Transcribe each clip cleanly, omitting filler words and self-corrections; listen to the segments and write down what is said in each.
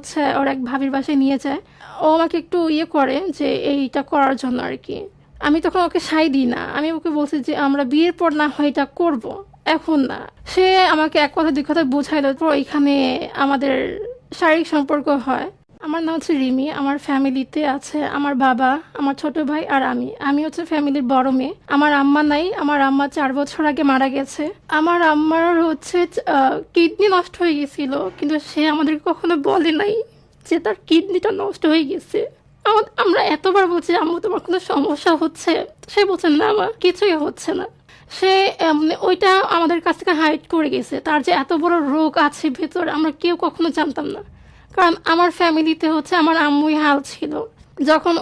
হচ্ছে ওর এক ভাবির বাসায় নিয়ে যায়। ও আমাকে একটু ইয়ে করে যে এইটা করার জন্য আর কি। আমি তখন ওকে সায় দিই না। আমি ওকে বলছি যে আমরা বিয়ের পর না হয় এটা করব, এখন না। সে আমাকে এক কথা দুই কথা বোঝাইল, তো এখানে আমাদের শারীরিক সম্পর্ক হয়। আমার নাম হচ্ছে রিমি। আমার ফ্যামিলিতে আছে আমার বাবা, আমার ছোট ভাই আর আমি। আমি হচ্ছে ফ্যামিলির বড় মেয়ে। আমার আম্মা নাই। আমার আম্মা 4 বছর আগে মারা গেছে। আমার আম্মার হচ্ছে কিডনি নষ্ট হয়ে গেছিল, কিন্তু সে আমাদেরকে কখনো বলে নাই যে তার কিডনিটা নষ্ট হয়ে গেছে। আমরা এতবার বলছি আম্মু তোমার কোনো সমস্যা হচ্ছে, সে বলছে না আমার কিছুই হচ্ছে না। সে ওইটা আমাদের কাছ থেকে হাইড করে গেছে। তার যে এত বড় রোগ আছে ভেতর আমরা কেউ কখনো জানতাম না, কারণ আমার ফ্যামিলিতে হচ্ছে আমার আম্মুই হাল ছিল। যখন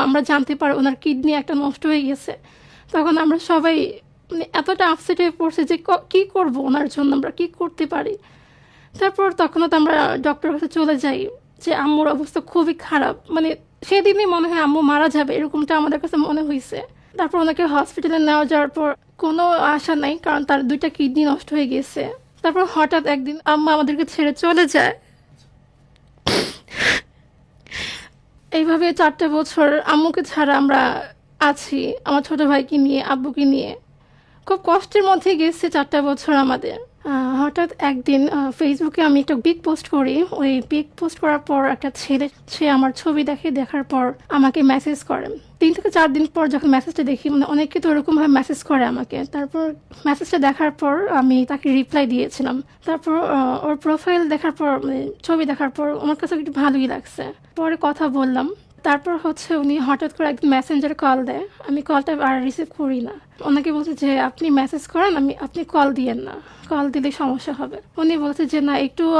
আমরা জানতে পারি ওনার কিডনি একটা নষ্ট হয়ে গেছে, তখন আমরা সবাই এতটা আপসেট হয়ে পড়ছে যে কি করব, ওনার জন্য আমরা কি করতে পারি। তারপর তখনও তো আমরা ডক্টরের কাছে চলে যাই যে আম্মুর অবস্থা খুবই খারাপ, সেদিনই মনে হয় আম্মু মারা যাবে, এরকমটা আমাদের কাছে মনে হয়েছে। তারপর ওনাকে হসপিটালে নেওয়া যাওয়ার পর কোনো আশা নাই, কারণ তার 2টা কিডনি নষ্ট হয়ে গেছে। তারপর হঠাৎ একদিন আম্মা আমাদেরকে ছেড়ে চলে যায়। এইভাবে 4টা বছর আম্মুকে ছাড়া আমরা আছি, আমার ছোট ভাইকে নিয়ে, আব্বুকে নিয়ে। খুব কষ্টের মধ্যে গেছে 4টা বছর আমাদের। হঠাৎ একদিন ফেসবুকে আমি একটা পিক পোস্ট করি। ওই পিক পোস্ট করার পর একটা ছেলে, সে আমার ছবি দেখার পর আমাকে মেসেজ করে। 3 থেকে 4 দিন পর যখন মেসেজটা দেখি, অনেকে তো ওরকমভাবে মেসেজ করে আমাকে। তারপর মেসেজটা দেখার পর আমি তাকে রিপ্লাই দিয়েছিলাম। তারপর ওর প্রোফাইল দেখার পর, ছবি দেখার পর আমার কাছে একটু ভালোই লাগছে। পরে কথা বললাম। তারপর হচ্ছে উনি হঠাৎ করে একদিন মেসেঞ্জারে কল দেয়। আমি কলটা আর রিসিভ করি না। ওনাকে বলছে যে আপনি মেসেজ করেন, আপনি কল দিয়েন না, কল দিলে সমস্যা হবে। উনি বলছে যে না,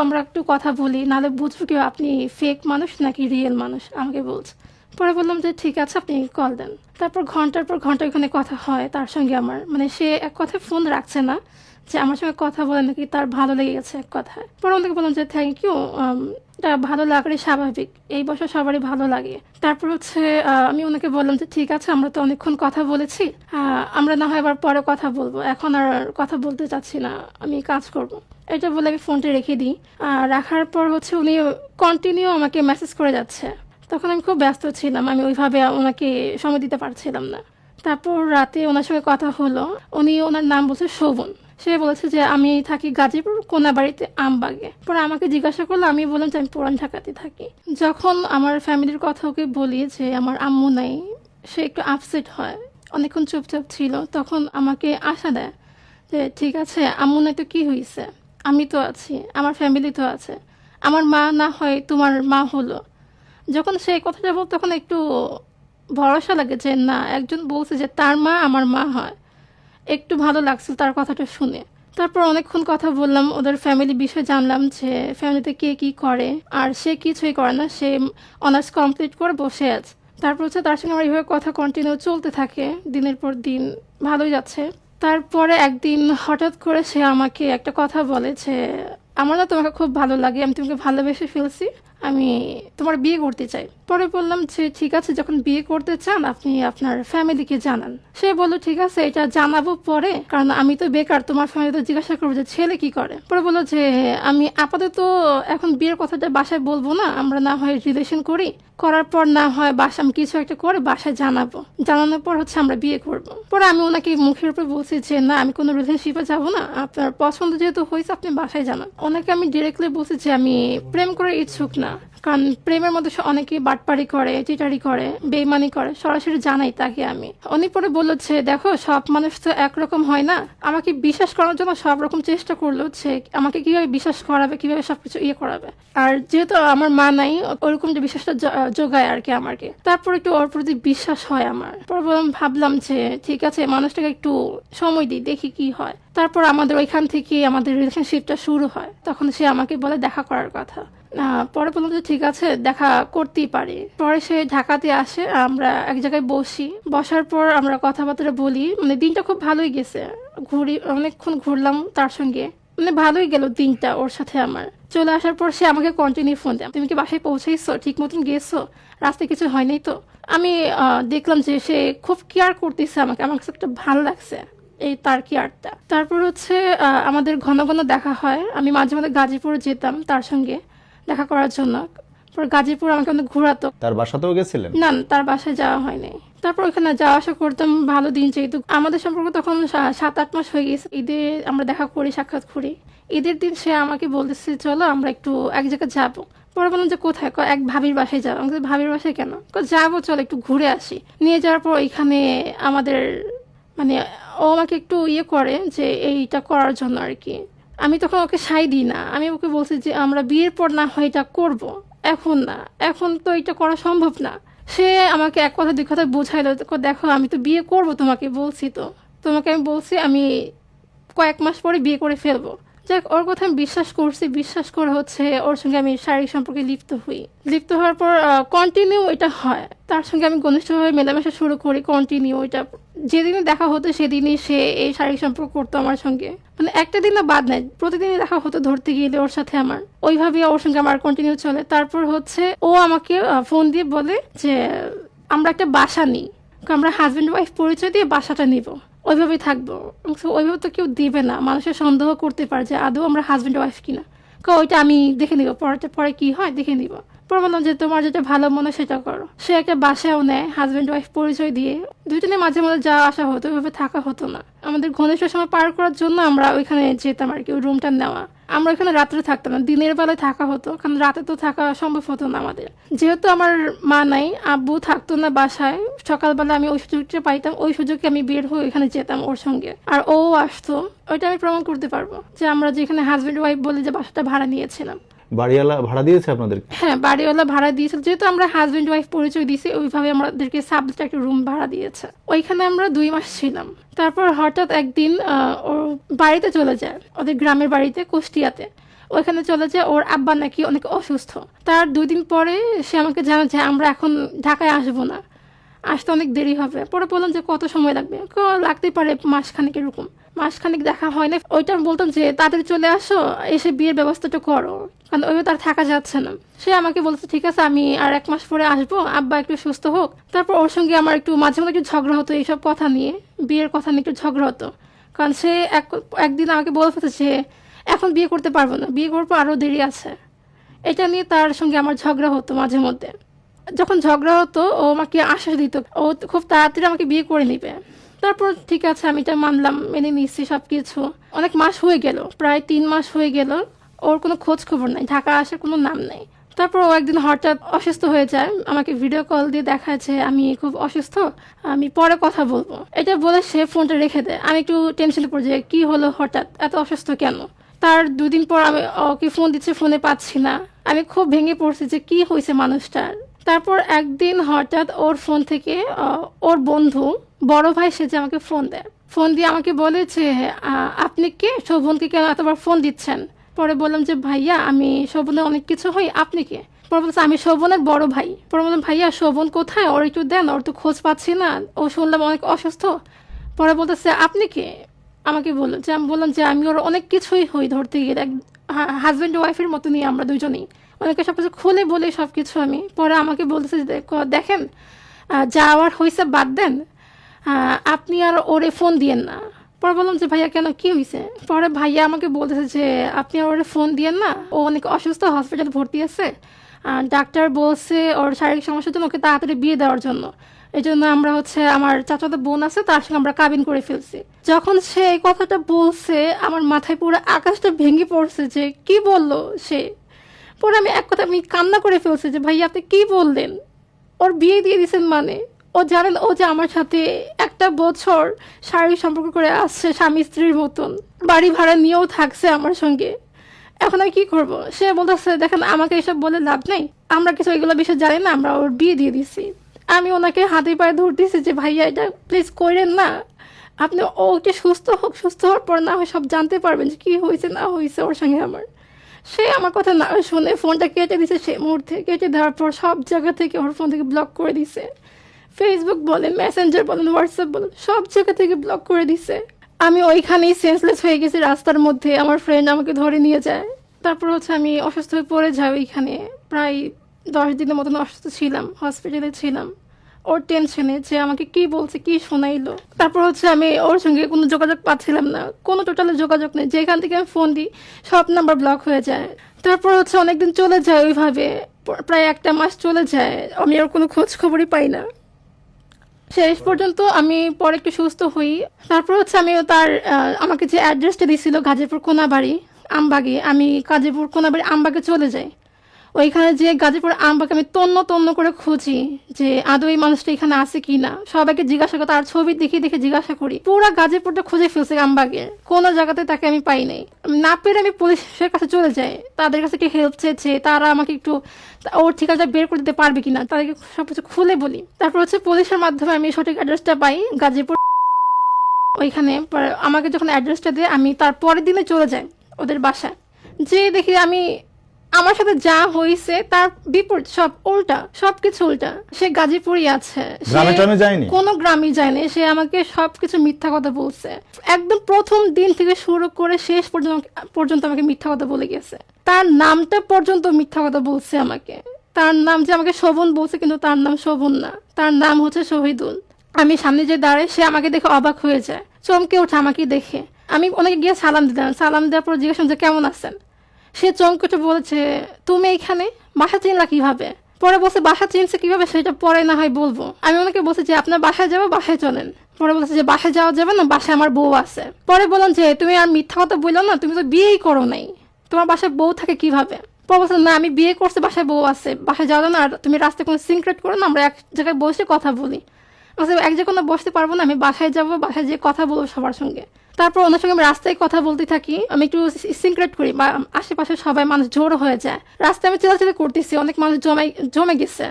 আমরা একটু কথা বলি, নাহলে বুঝবো কি আপনি ফেক মানুষ নাকি রিয়েল মানুষ, আমাকে বলছে। পরে বললাম যে ঠিক আছে, আপনি কল দেন। তারপর ঘন্টার পর ঘন্টা ওখানে কথা হয় তার সঙ্গে আমার। সে এক কথায় ফোন রাখছে না, যে আমার সঙ্গে কথা বলে নাকি তার ভালো লেগে গেছে এক কথায়। পরে ওনাকে বললাম যে থ্যাংক ইউ, এটা ভালো লাগারই স্বাভাবিক, এই বয়সে সবারই ভালো লাগে। তারপর হচ্ছে আমি ওনাকে বললাম যে ঠিক আছে, আমরা তো অনেকক্ষণ কথা বলেছি, আমরা না হয় আবার পরে কথা বলবো, এখন আর কথা বলতে চাচ্ছি না, আমি কাজ করব। এটা বলে আমি ফোনটা রেখে দিই। রাখার পর হচ্ছে উনি কন্টিনিউ আমাকে মেসেজ করে যাচ্ছে। তখন আমি খুব ব্যস্ত ছিলাম, আমি ওইভাবে ওনাকে সময় দিতে পারছিলাম না। তারপর রাতে ওনার সঙ্গে কথা হলো। ওনার নাম বলছে শোভন। সে বলেছে যে আমি থাকি গাজীপুর কোনাবাড়িতে আমবাগে। পরে আমাকে জিজ্ঞাসা করলো, আমি বললাম যে আমি পুরান ঢাকাতে থাকি। যখন আমার ফ্যামিলির কথা ওকে বলি যে আমার আম্মু নাই, সে একটু আপসেট হয়, অনেকক্ষণ চুপচাপ ছিল। তখন আমাকে আশা দেয় যে ঠিক আছে, আম্মু নাই তো কি হয়েছে, আমি তো আছি, আমার ফ্যামিলি তো আছে, আমার মা না হয় তোমার মা হলো। যখন সে কথাটা বল, তখন একটু ভরসা লাগে যে না, একজন বলছে যে তার মা আমার মা হয়, একটু ভালো লাগছিল তার কথাটা শুনে। তারপর অনেকক্ষণ কথা বললাম, ওদের ফ্যামিলি বিষয়ে জানলাম যে ফ্যামিলিতে কে কি করে। আর সে কিছুই করে না, সে অনার্স কমপ্লিট করে বসে আছে। তারপর হচ্ছে তার সঙ্গে আমার এইভাবে কথা কন্টিনিউ চলতে থাকে, দিনের পর দিন ভালোই যাচ্ছে। তারপরে একদিন হঠাৎ করে সে আমাকে একটা কথা বলে যে আমার না তোমাকে খুব ভালো লাগে, আমি তোমাকে ভালোবেসে ফেলছি, আমি তোমার বিয়ে করতে চাই। পরে বললাম যে ঠিক আছে, যখন বিয়ে করতে চান আপনি আপনার ফ্যামিলিকে জানান। সে বললো ঠিক আছে, এটা জানাবো পরে, কারণ আমি তো বেকার, তোমার ফ্যামিলিতে জিজ্ঞাসা করবো যে ছেলে কি করে। পরে বললো যে আমি আপাতত এখন বিয়ের কথাটা বাসায় বলবো না, আমরা না হয় রিলেশন করি, করার পর না হয় আমি কিছু একটা করে বাসায় জানাবো, জানানোর পর হচ্ছে আমরা বিয়ে করব। পরে আমি ওনাকে মুখের উপর বলছি যে না, আমি কোনো রিলেশনশিপে যাবো না, আপনার পছন্দ যেহেতু হয়েছে আপনি বাসায় জানান। ওনাকে আমি ডিরেক্টলি বলছি যে আমি প্রেম করে ইচ্ছুক না, কারণ প্রেমের মধ্যে অনেকেই বাটপারি করে, চিটারি করে, বেইমানি করে, সরাসরি জানাই তাকে আমি। উনি পরে বললো যে দেখো, সব মানুষ তো একরকম হয় না। আমাকে বিশ্বাস করার জন্য সব রকম চেষ্টা করলো, যে আমাকে কিভাবে বিশ্বাস করাবে, কিভাবে সবকিছু করাবে। আর যেহেতু আমার মা নাই, ওরকম যে বিশ্বাসটা যোগায় আর কি আমাকে। তারপর একটু ওর প্রতি বিশ্বাস হয় আমার। পর ভাবলাম যে ঠিক আছে, মানুষটাকে একটু সময় দিই, দেখি কি হয়। তারপর আমাদের ওইখান থেকে আমাদের রিলেশনশিপটা শুরু হয়। তখন সে আমাকে বলে দেখা করার কথা। পরে বললাম যে ঠিক আছে, দেখা করতেই পারি। পরে সে ঢাকাতে আসে, আমরা এক জায়গায় বসি। বসার পর আমরা কথাবার্তা বলি, দিনটা খুব ভালোই গেছে। অনেকক্ষণ ঘুরলাম তার সঙ্গে, ভালোই গেল দিনটা ওর সাথে আমার। চলে আসার পর সে আমাকে কন্টিনিউ ফোন দেয়, তুমি কি বাসায় পৌঁছেইছো, ঠিক মতন গেছো, রাস্তায় কিছু হয় নাই তো। আমি দেখলাম যে সে খুব কেয়ার করতেছে আমাকে, আমার কাছে একটা ভালো লাগছে এই তার কেয়ারটা। তারপর হচ্ছে আমাদের ঘন ঘন দেখা হয়। আমি মাঝে মাঝে গাজীপুর যেতাম তার সঙ্গে দেখা করার জন্য। পর গাজীপুর আমাকে অনেক ঘোরাতো। তার বাসাতেও গেছিলেন? না, তার বাসায় যাওয়া হয়নি। তারপর ওখানে যাওয়া আসা করতাম, ভালো দিন যেহেতু আমাদের সম্পর্ক তখন 7-8 মাস হয়ে গেছে। ঈদে আমরা দেখা করি, সাক্ষাৎ করি। ঈদের দিন সে আমাকে বলতেছে চলো আমরা একটু এক জায়গায় যাবো। পরে বললাম যে কোথায়? এক ভাবির বাসায় যাবো। আমাকে ভাবির বাসায় কেন? যাবো, চলো একটু ঘুরে আসি। নিয়ে যাওয়ার পর এখানে আমাদের মানে ও আমাকে একটু করে যে এইটা করার জন্য আর কি। আমি তখন ওকে সাই দিই না, আমি ওকে বলছি যে আমরা বিয়ের পর না হয় এটা করবো, এখন না, এখন তো এটা করা সম্ভব না। সে আমাকে এক কথা দুই কথা বোঝাইলো, দেখো আমি তো বিয়ে করব, তোমাকে বলছি তো, তোমাকে আমি বলছি আমি কয়েক মাস পরে বিয়ে করে ফেলবো। যাক, ওর কথা আমি বিশ্বাস করছি, বিশ্বাস করে হচ্ছে ওর সঙ্গে আমি শারীরিক সম্পর্কে লিপ্ত হওয়ার পর কন্টিনিউ এটা হয়। তার সঙ্গে আমি ঘনিষ্ঠভাবে মেলামেশা শুরু করি, কন্টিনিউ এটা যেদিনই দেখা হতো সেদিনই সে এই শারীরিক সম্পর্ক করতো আমার সঙ্গে। মানে একটা দিনও বাদ নাই, প্রতিদিনই দেখা হতো ধরতে গেলে ওর সাথে আমার, ওইভাবে ওর সঙ্গে আমার কন্টিনিউ চলে। তারপর হচ্ছে ও আমাকে ফোন দিয়ে বলে যে আমরা একটা বাসা নিই, আমরা হাজব্যান্ড ওয়াইফ পরিচয় দিয়ে বাসাটা নিব, ওইভাবেই থাকবো। ওইভাবে তো কেউ দিবে না, মানুষের সন্দেহ করতে পারে যে আদৌ আমরা হাজব্যান্ড ওয়াইফ কিনা। ওইটা আমি দেখে নিব, পরে কি হয় দেখে নিব। পরে বললাম যে তোমার যেটা ভালো মনে সেটা করো। সে একটা বাসাও নেয় হাজব্যান্ড ওয়াইফ পরিচয় দিয়ে, দুজনে মাঝে মাঝে যাওয়া আসা হতো, ওইভাবে থাকা হতো না। আমাদের ঘনিষ্ঠ সময় পার করার জন্য আমরা ওইখানে যেতাম আর কি, ওই রুমটা নেওয়া। আমরা ওইখানে রাত্রে থাকতাম না, দিনের বেলায় থাকা হতো, কারণ রাতে তো থাকা সম্ভব হতো না আমাদের। যেহেতু আমার মা নাই, আব্বু থাকতো না বাসায়, সকালবেলা আমি ওই সুযোগটা পাইতাম, ওই সুযোগে আমি বের হয়ে ওইখানে যেতাম ওর সঙ্গে, আর ও আসতো। ওইটা আমি প্রমাণ করতে পারবো যে আমরা যেখানে হাজব্যান্ড ওয়াইফ বলে যে বাসাটা ভাড়া নিয়েছিলাম। বাড়িওয়ালা ভাড়া দিয়েছে আপনাদের? হ্যাঁ, বাড়িওয়ালা ভাড়া দিয়েছিল, যেহেতু আমরা হাজব্যান্ড ওয়াইফ পরিচয় দিয়েছি ওইভাবে আমাদেরকে সাবলেট একটা রুম ভাড়া দিয়েছে। ওইখানে আমরা 2 মাস ছিলাম। তারপর হঠাৎ একদিন ওর বাড়িতে চলে যায়, ওদের গ্রামের বাড়িতে কুষ্টিয়াতে। ওইখানে চলে যায়, ওর আব্বা নাকি অনেক অসুস্থ। তার 2 দিন পরে সে আমাকে জানায় যে আমরা এখন ঢাকায় আসবো না, আসতে অনেক দেরি হবে। পরে বললাম যে কত সময় লাগবে? লাগতেই পারে মাসখানেক, এরকম। মাসখানেক দেখা হয় না। ওইটা আমি বলতাম যে তাড়াতাড়ি চলে আসো, এসে বিয়ের ব্যবস্থাটা করো, কারণ ওইভাবে তার থাকা যাচ্ছে না। সে আমাকে বলছে ঠিক আছে আমি আর 1 মাস পরে আসবো, আব্বা একটু সুস্থ হোক। তারপর ওর সঙ্গে আমার একটু মাঝে মাঝে একটু ঝগড়া হতো এইসব কথা নিয়ে, বিয়ের কথা নিয়ে একটু ঝগড়া হতো। কারণ সে একদিন আমাকে বলে ফেলছে যে এখন বিয়ে করতে পারবো না, বিয়ে করবো আরও দেরি আছে। এটা নিয়ে তার সঙ্গে আমার ঝগড়া হতো মাঝে মধ্যে। যখন ঝগড়া হতো ও আমাকে আশ্বাস দিত ও খুব তাড়াতাড়ি আমাকে বিয়ে করে নিবে। তারপর ঠিক আছে আমি এটা মানলাম, মেনে নিচ্ছি সব কিছু। অনেক মাস হয়ে গেল, প্রায় 3 মাস হয়ে গেল, ওর কোনো খোঁজ খবর নাই, ঢাকা আসার কোনো নাম নেই। তারপর ও একদিন হঠাৎ অসুস্থ হয়ে যায়, আমাকে ভিডিও কল দিয়ে দেখাচ্ছে আমি খুব অসুস্থ, আমি পরে কথা বলবো। এটা বলে সে ফোনটা রেখে দেয়। আমি একটু টেনশনে পড়ে যাই, কি হলো, হঠাৎ এত অসুস্থ কেন? তার 2 দিন পর আমি ওকে ফোন দিচ্ছি, ফোনে পাচ্ছি না। আমি খুব ভেঙে পড়ছি যে কি হয়েছে মানুষটার। তারপর একদিন হঠাৎ ওর ফোন থেকে ওর বন্ধু বড় ভাই সে যে আমাকে ফোন দেয়, ফোন দিয়ে আমাকে বলে যে আপনি কে, শোভনকে কেন এতবার ফোন দিচ্ছেন? পরে বললাম যে ভাইয়া আমি শোভনের অনেক কিছু হই, আপনি কে? পরে বলছে আমি শোভনের বড় ভাই। পরে বললাম ভাইয়া শোভন কোথায়, ওর একটু দেন, ওর তো খোঁজ পাচ্ছি না, ও শুনলাম অনেক অসুস্থ। পরে বলতেছে আপনি কে? আমাকে বললো যে, আমি বললাম যে আমি ওর অনেক কিছুই হই ধরতে গেলে, হাজব্যান্ড ওয়াইফের মতো নিয়ে আমরা দুজনেই অনেকে সব কিছু খুলে বলে সব কিছু আমি। পরে আমাকে বলতেছে দেখেন যাওয়ার হয়েছে বাদ দেন, আপনি আর ওরে ফোন দিয়েন না। পরে বললাম যে ভাইয়া কেন, কি হয়েছে? পরে ভাইয়া আমাকে বলতেছে যে আপনি আর ওরে ফোন দিয়েন না, ও অনেক অসুস্থ, হসপিটালে ভর্তি আছে, ডাক্তার বলছে ওর শারীরিক সমস্যার জন্য ওকে তাড়াতাড়ি বিয়ে দেওয়ার জন্য, এই জন্য আমরা হচ্ছে আমার চাচাতো বোন আছে তার সঙ্গে আমরা কাবিন করে ফেলছি। যখন সে এই কথাটা বলছে আমার মাথায় পুরো আকাশটা ভেঙে পড়ছে যে কি বললো সে। পরে আমি এক কথা আমি কান্না করে ফেলছি যে ভাই আপনি কি বললেন, ওর বিয়ে দিয়ে দিয়েছেন মানে? ও জানেন ও যে আমার সাথে 1 বছর শারীরিক সম্পর্ক করে আসছে স্বামী স্ত্রীর মতন, বাড়ি ভাড়া নিয়েও থাকছে আমার সঙ্গে, এখন আমি কি করব? সে বলতেছে দেখেন আমাকে এসব বলে লাভ নেই, আমরা কিছু এগুলো বিষয় জানি না, আমরা ওর বিয়ে দিয়ে দিছি। আমি ওনাকে হাতে পায়ে ধরতেছি যে ভাইয়া এটা প্লিজ করেন না, আপনি ওকে সুস্থ হোক, সুস্থ হওয়ার পর না হয় সব জানতে পারবেন যে কি হয়েছে না হয়েছে ওর সঙ্গে আমার। সে আমার কথা না শুনে ফোনটা কেটে দিছে, সে মুহূর্তে কেটে দেওয়ার পর সব জায়গা থেকে ওর ফোন থেকে ব্লক করে দিছে, ফেসবুক বলেন, মেসেঞ্জার বলেন, হোয়াটসঅ্যাপ বলেন, সব জায়গা থেকে ব্লক করে দিছে। আমি ওইখানেই সেন্সলেস হয়ে গেছি রাস্তার মধ্যে, আমার ফ্রেন্ড আমাকে ধরে নিয়ে যায়। তারপর হচ্ছে আমি অসুস্থ হয়ে পড়ে যাই, ওইখানে প্রায় 10 দিনের মতন অসুস্থ ছিলাম, হসপিটালে ছিলাম ওর টেনশনে যে আমাকে কি বলছে, কি শোনাইলো। তারপর হচ্ছে আমি ওর সঙ্গে কোনো যোগাযোগ পাচ্ছিলাম না, কোনো টোটালি যোগাযোগ নেই, যেখান থেকে আমি ফোন দিই সব নাম্বার ব্লক হয়ে যায়। তারপর হচ্ছে অনেকদিন চলে যায় ওইভাবে, প্রায় 1 মাস চলে যায়, আমি আর কোনো খোঁজ খবরই পাই না। শেষ পর্যন্ত আমি পরে একটু সুস্থ হই। তারপর হচ্ছে আমি তার আমাকে যে অ্যাড্রেসটা দিয়েছিল গাজীপুর কোনাবাড়ি আমবাগে, আমি গাজীপুর কোনাবাড়ি আমবাগে চলে যাই। ওইখানে যে গাজীপুর আমবাগে আমি তন্ন তন্ন করে খুঁজি যে আদৌ এই মানুষটা এখানে আছে কি না। সবাইকে জিজ্ঞাসা করি, তার ছবি দেখে দেখে জিজ্ঞাসা করি। পুরা গাজীপুরটা খুঁজে ফেলছে আমবাগে, কোনো জায়গাতে তাকে আমি পাই নাই। না পেরে আমি পুলিশের কাছে চলে যাই, তাদের কাছে একটু হেল্প চেয়েছে, তারা আমাকে একটু ওর ঠিকানাটা বের করে দিতে পারবে কিনা, তাদেরকে সবকিছু খুলে বলি। তারপর হচ্ছে পুলিশের মাধ্যমে আমি সঠিক অ্যাড্রেসটা পাই গাজীপুর। ওইখানে আমাকে যখন অ্যাড্রেসটা দেয়, আমি তার পরের দিনে চলে যাই ওদের বাসায়। যে দেখি আমি আমার সাথে যা হয়েছে তার বিপরীত, সব উল্টা, সবকিছু উল্টা। সে গাজীপুরই আছে, গ্রামে যায়নি, কোনো গ্রামই যায়নি। সে আমাকে সবকিছু মিথ্যা কথা বলছে, একদম প্রথম দিন থেকে শুরু করে শেষ পর্যন্ত আমাকে মিথ্যা কথা বলে গেছে। তার নামটা পর্যন্ত মিথ্যা কথা বলছে আমাকে। তার নাম যে আমাকে শোভন বলছে, কিন্তু তার নাম শোভন না, তার নাম হচ্ছে শহীদুল। আমি সামনে যে দাঁড়াই, সে আমাকে দেখে অবাক হয়ে যায়, চমকে ওঠে আমাকে দেখে। আমি ওনাকে গিয়ে সালাম দিলাম, সালাম দেওয়ার পর জিজ্ঞাসা যে কেমন আছেন। সে চমকে বলেছে, তুমি এখানে, বাসা চিনলা কিভাবে? পরে বলছে বাসা চিনছে কিভাবে সেটা পরে না হয় বলবো। আমি ওনাকে বলছি যে আপনার বাসায় যাবো, বাসায় চলেন। পরে বলছে যে বাসায় যাওয়া যাবে না, বাসায় আমার বউ আছে। পরে বললাম যে তুমি আর মিথ্যা কথা বললো না, তুমি তো বিয়েই করো নাই, তোমার বাসায় বউ থাকে কিভাবে? পরে বলছে না, আমি বিয়ে করছি, বাসায় বউ আছে, বাসায় যাওয়া না, আর তুমি রাস্তায় কোনো সিক্রেট করো না, আমরা এক জায়গায় বসে কথা বলি। এক জায়গায় বসতে পারবো না, আমি বাসায় যাবো, বাসায় যেয়ে কথা বলবো সবার সঙ্গে। তারপর ওনার সঙ্গে আমি রাস্তায় কথা বলতে থাকি, আমি একটু সিক্রেট করি, বা আশেপাশে সবাই মানুষ জড়ো হয়ে যায়। রাস্তায় আমি চেলাচেলি করতেছি, অনেক মানুষ জমে গেছে।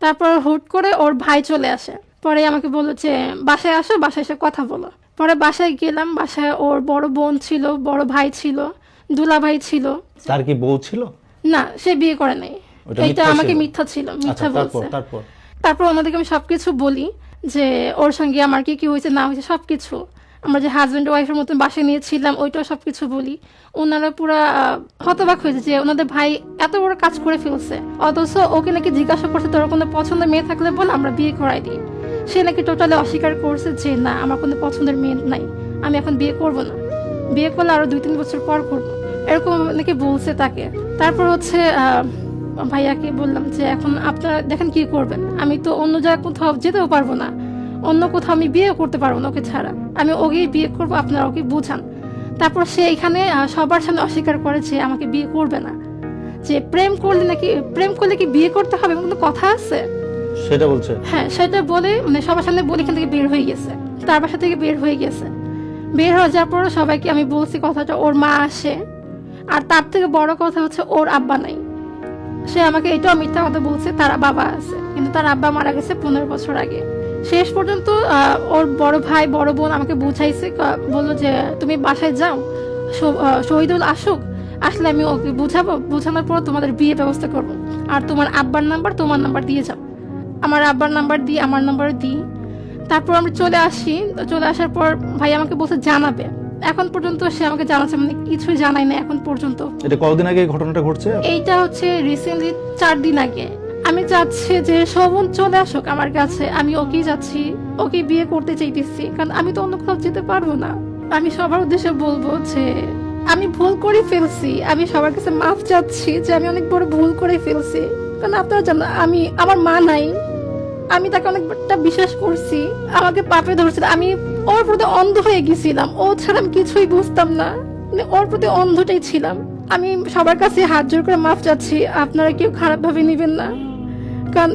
তারপর হুট করে ওর ভাই চলে আসে, পরে আমাকে বললো যে বাসায় আসো, বাসায় এসে কথা বলো। পরে বাসায় গেলাম, বাসায় ওর বড় বোন ছিল, বড় ভাই ছিল, দুলা ভাই ছিল। তার কি বউ ছিল? না, সে বিয়ে করে নাই, এটা আমাকে মিথ্যা ছিল, মিথ্যা বলছে। তারপর ওনাদেরকে আমি সবকিছু বলি যে ওর সঙ্গে আমার কি কি হয়েছে না হয়েছে সবকিছু, আমরা যে হাজব্যান্ড ওয়াইফের মতন বাসায় নিয়েছিলাম ওইটাও সবকিছু বলি। ওনারা পুরা হতবাক হয়েছে যে ওনাদের ভাই এত বড় কাজ করে ফেলছে, অথচ ওকে নাকি জিজ্ঞাসা করছে তোর কোনো পছন্দের মেয়ে থাকলে বল, আমরা বিয়ে করাই দিই। সে নাকি টোটালি অস্বীকার করছে যে না, আমার কোনো পছন্দের মেয়ে নাই, আমি এখন বিয়ে করব না, বিয়ে করলে আরো 2-3 বছর পর করবো, এরকম নাকি বলছে তাকে। তারপর হচ্ছে ভাইয়াকে বললাম যে এখন আপনারা দেখেন কি করবেন, আমি তো অন্য জায়গায় কোথাও যেতেও পারবো না, অন্য কোথাও আমি বিয়ে করতে পারবো না ওকে ছাড়া, আমি ওকেই বিয়ে করবো, আপনারা ওকে বুঝান। তারপর সে এখানে সবার সামনে অস্বীকার করে যে আমাকে বিয়ে করবে না, যে প্রেম করলে কি বিয়ে করতে হবে, কোনো কথা আছে সেটা বলছে। হ্যাঁ, সেটা বলে মানে সবার সামনে বলে এখান থেকে বের হয়ে গেছে, তার বাসা থেকে বের হয়ে গেছে। বের হয়ে যাওয়ার পর সবাইকে আমি বলছি কথাটা, ওর মা আসে, আর তার থেকে বড় কথা হচ্ছে ওর আব্বা নাই। সে আমাকে এটাও মিথ্যা কথা বলছে তার বাবা আছে, কিন্তু তার আব্বা মারা গেছে 15 বছর আগে। শেষ পর্যন্ত ওর বড় ভাই বড় বোন আমাকে বুঝাইছে, বললো যে তুমি বাসায় যাও, শহীদুল আসুক, আসলে আমি ওকে বুঝাবো, বুঝানোর পর তোমাদের বিয়ে ব্যবস্থা করবো, আর তোমার আব্বার নাম্বার তোমার নাম্বার দিয়ে যাও। আমার আব্বার নাম্বার দিই, আমার নাম্বার দিই। তারপর আমরা চলে আসি, চলে আসার পর ভাই আমাকে বলছে জানাবে, এখন পর্যন্ত সে আমাকে জানাচ্ছে, মানে কিছুই জানাই না এখন পর্যন্ত। এটা কতদিন আগে ঘটনাটা ঘটছে? এইটা হচ্ছে রিসেন্টলি 4 দিন আগে। আমি চাচ্ছি যে শোভন চলে আসুক আমার কাছে, আমি ওকেই যাচ্ছি, ওকে বিয়ে করতে চাইতেছি, কারণ আমি তো অন্য কোথাও যেতে পারবো না। আমি সবার উদ্দেশ্যে বলবো যে আমি ভুল করে ফেলছি, আমি সবার কাছে মাফ চাচ্ছি যে আমি অনেক বড় ভুল করে ফেলছি। কারণ আপনারা জানেন আমার মা নাই, আমি তাকে অনেকটা বিশ্বাস করছি, আমাকে পাপে ধরছিল, আমি ওর প্রতি অন্ধ হয়ে গেছিলাম, ও ছাড়া আমি কিছুই বুঝতাম না, মানে ওর প্রতি অন্ধটাই ছিলাম। আমি সবার কাছে হাত জোর করে মাফ চাচ্ছি, আপনারা কেউ খারাপ ভাবে নেবেন না। কারণ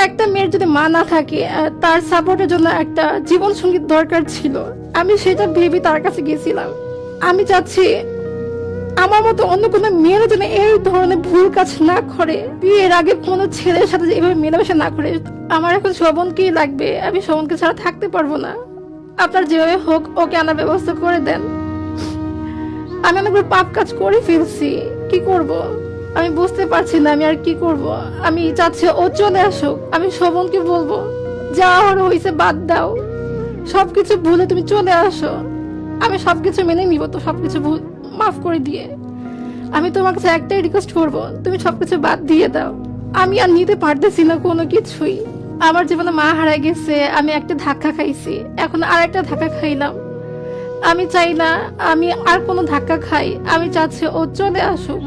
একটা মেয়ের যদি মা না থাকে, তার সাপোর্টের জন্য একটা জীবন সঙ্গী দরকার ছিল, আমি সেটা ভেবে তার কাছে গেছিলাম। আমি চাচ্ছি আমার মতো অন্য কোনো মেয়ের যেন এই ধরনের ভুল কাজ না করে, বিয়ের আগে কোনো ছেলের সাথে এভাবে মেলামেশা না করে। আমার এখন শোভনকেই লাগবে, আমি শোভনকে ছাড়া থাকতে পারবো না। আপনার যেভাবে হোক ওকে আনার ব্যবস্থা করে দেন। আমি অনেক পাপ কাজ করে ফেলছি, কি করব আমি বুঝতে পারছি না, আমি আর কি করব। আমি চাচ্ছি ও চলে আসুক, আমি শোভনকে বলবো যা হয়েছে বাদ দাও, সবকিছু ভুলে তুমি চলে আসো, আমি সবকিছু মেনে নিব, তো সবকিছু ভুল মাফ করে দিয়ে আমি তোমার কাছে একটাই রিকোয়েস্ট করবো, তুমি সবকিছু বাদ দিয়ে দাও। আমি আর নিতে পারতেছি না কোনো কিছুই, আমার জীবনে মা হারাই গেছে, আমি একটা ধাক্কা খাইছি, এখন আর একটা ধাক্কা খাইলাম। আমি চাই না আমি আর কোনো ধাক্কা খাই, আমি চাচ্ছি ও চলে আসুক,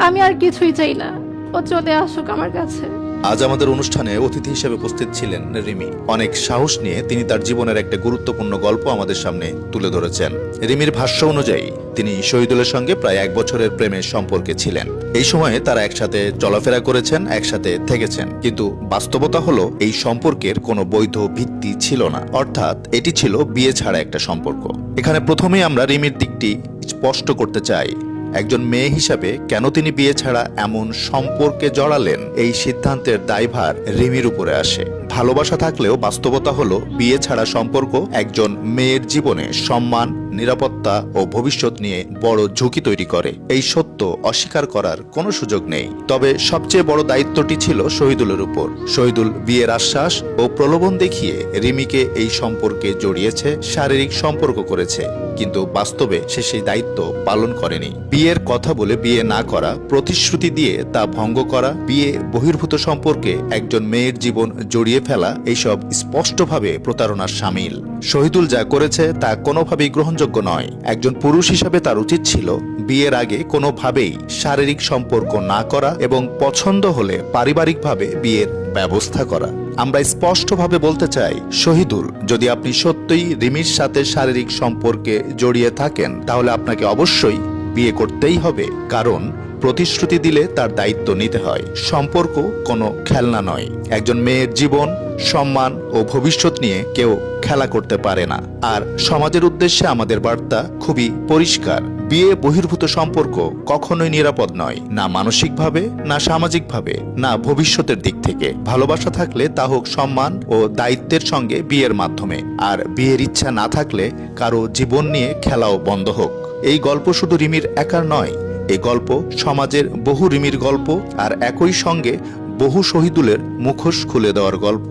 আমি আর কিছুই চাই না, ও চলে আসুক আমার কাছে। আজ আমাদের অনুষ্ঠানে অতিথি হিসেবে উপস্থিত ছিলেন রিমি। অনেক সাহস নিয়ে তিনি তার জীবনের একটা গুরুত্বপূর্ণ গল্প আমাদের সামনে তুলে ধরেছেন। রিমির ভাষ্য অনুযায়ী তিনি শহীদুলের সঙ্গে প্রায় 1 বছরের প্রেমের সম্পর্কে ছিলেন। এই সময়ে তারা একসাথে চলাফেরা করেছেন, একসাথে থেকেছেন, কিন্তু বাস্তবতা হলো এই সম্পর্কের কোনো বৈধ ভিত্তি ছিল না, অর্থাৎ এটি ছিল বিয়ে ছাড়া একটা সম্পর্ক। এখানে প্রথমেই আমরা রিমির দিকটি স্পষ্ট করতে চাই। একজন মেয়ে হিসাবে কেন তিনি বিয়ে ছাড়া এমন সম্পর্কে জড়ালেন, এই সিদ্ধান্তের দায়ভার রিমির উপরে আসে। ভালোবাসা থাকলেও বাস্তবতা হলো বিয়ে ছাড়া সম্পর্ক একজন মেয়ের জীবনে সম্মান, নিরাপত্তা ও ভবিষ্যৎ নিয়ে বড় ঝুঁকি তৈরি করে। এই সত্য অস্বীকার করার কোনো সুযোগ নেই। তবে সবচেয়ে বড় দায়িত্বটি ছিল শহীদুলের উপর। শহীদুল বিয়ের আশ্বাস ও প্রলোভন দেখিয়ে রিমিকে এই সম্পর্কে জড়িয়েছে, শারীরিক সম্পর্ক করেছে, কিন্তু বাস্তবে সে সেই দায়িত্ব পালন করেনি। বিয়ের কথা বলে বিয়ে না করা, প্রতিশ্রুতি দিয়ে তা ভঙ্গ করা, বিয়ে বহির্ভূত সম্পর্কে একজন মেয়ের জীবন জড়িয়ে ফেলা, এইসব স্পষ্টভাবে প্রতারণার শামিল। শহীদুল যা করেছে তা কোনোভাবেই গ্রহণযোগ্য নয়। একজন পুরুষ হিসাবে তার উচিত ছিল বিয়ের আগে কোনোভাবেই শারীরিক সম্পর্ক না করা এবং পছন্দ হলে পারিবারিকভাবে বিয়ের ব্যবস্থা করা। আমরা স্পষ্টভাবে বলতে চাই, শহীদুল, যদি আপনি সত্যিই রিমির সাথে শারীরিক সম্পর্কে জড়িয়ে থাকেন তাহলে আপনাকে অবশ্যই বিয়ে করতেই হবে, কারণ প্রতিশ্রুতি দিলে তার দায়িত্ব নিতে হয়। সম্পর্ক কোনো খেলনা নয়। একজন মেয়ের জীবন, সম্মান ও ভবিষ্যৎ নিয়ে কেউ খেলা করতে পারে না। আর সমাজের উদ্দেশ্যে আমাদের বার্তা খুবই পরিষ্কার। বিয়ে বহির্ভূত সম্পর্ক কখনোই নিরাপদ নয়, না মানসিকভাবে, না সামাজিকভাবে, না ভবিষ্যতের দিক থেকে। ভালোবাসা থাকলে তা হোক সম্মান ও দায়িত্বের সঙ্গে বিয়ের মাধ্যমে, আর বিয়ের ইচ্ছা না থাকলে কারো জীবন নিয়ে খেলাও বন্ধ হোক। এই গল্প শুধু রিমির একার নয়, এই গল্প সমাজের বহু রিমির গল্প, আর একই সঙ্গে বহু শহীদুলের মুখোশ খুলে দেওয়ার গল্প।